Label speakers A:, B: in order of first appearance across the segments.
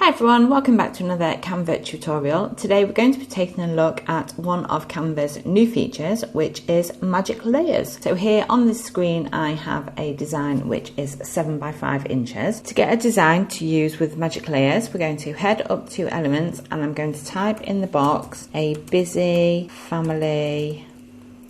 A: Hi everyone, welcome back to another Canva tutorial. Today we're going to be taking a look at one of Canva's new features, which is magic layers. So here on this screen I have a design which is 7 by 5 inches. To get a design to use with magic layers, we're going to head up to Elements and I'm going to type in the box a busy family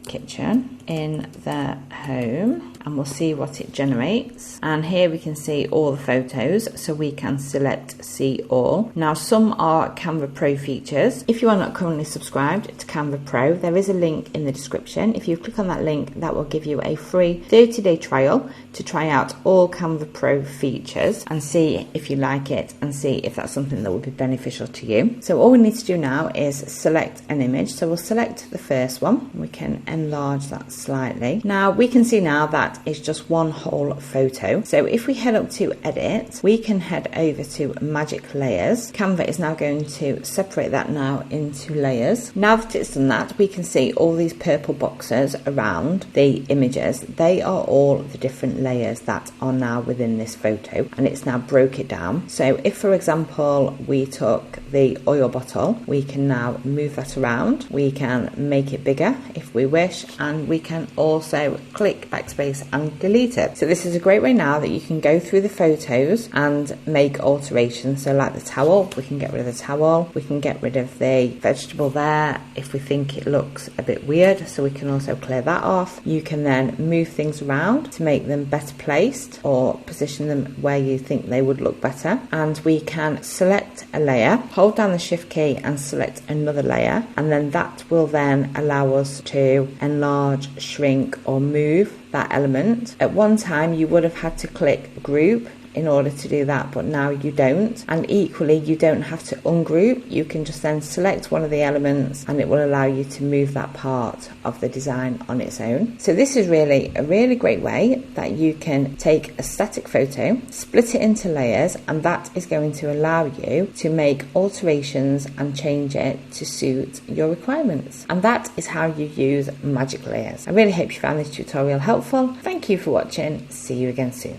A: kitchen in the home, and we'll see what it generates. And here we can see all the photos, so we can select see all. Now some are Canva Pro features. If you are not currently subscribed to Canva Pro, there is a link in the description. If you click on that link, that will give you a free 30-day trial to try out all Canva Pro features and see if you like it and see if that's something that would be beneficial to you. So all we need to do now is select an image. So we'll select the first one. We can enlarge that slightly. Now we can see now that it's just one whole photo. So if we head up to edit, we can head over to magic layers. Canva is now going to separate that now into layers. Now that it's done that, we can see all these purple boxes around the images. They are all the different layers that are now within this photo, and it's now broke it down. So if for example we took the oil bottle, we can now move that around. We can make it bigger if we wish, and we can also click backspace and delete it. So this is a great way now that you can go through the photos and make alterations. So like the towel, we can get rid of the towel, we can get rid of the vegetable there if we think it looks a bit weird, so we can also clear that off. You can then move things around to make them better placed or position them where you think they would look better. And we can select a layer, hold down the shift key and select another layer, and then that will then allow us to enlarge, shrink or move that element. At one time you would have had to click group in order to do that, but now you don't. And equally, you don't have to ungroup. You can just then select one of the elements and it will allow you to move that part of the design on its own. So this is really a really great way that you can take a static photo, split it into layers, and that is going to allow you to make alterations and change it to suit your requirements. And that is how you use magic layers. I really hope you found this tutorial helpful. Thank you for watching. See you again soon.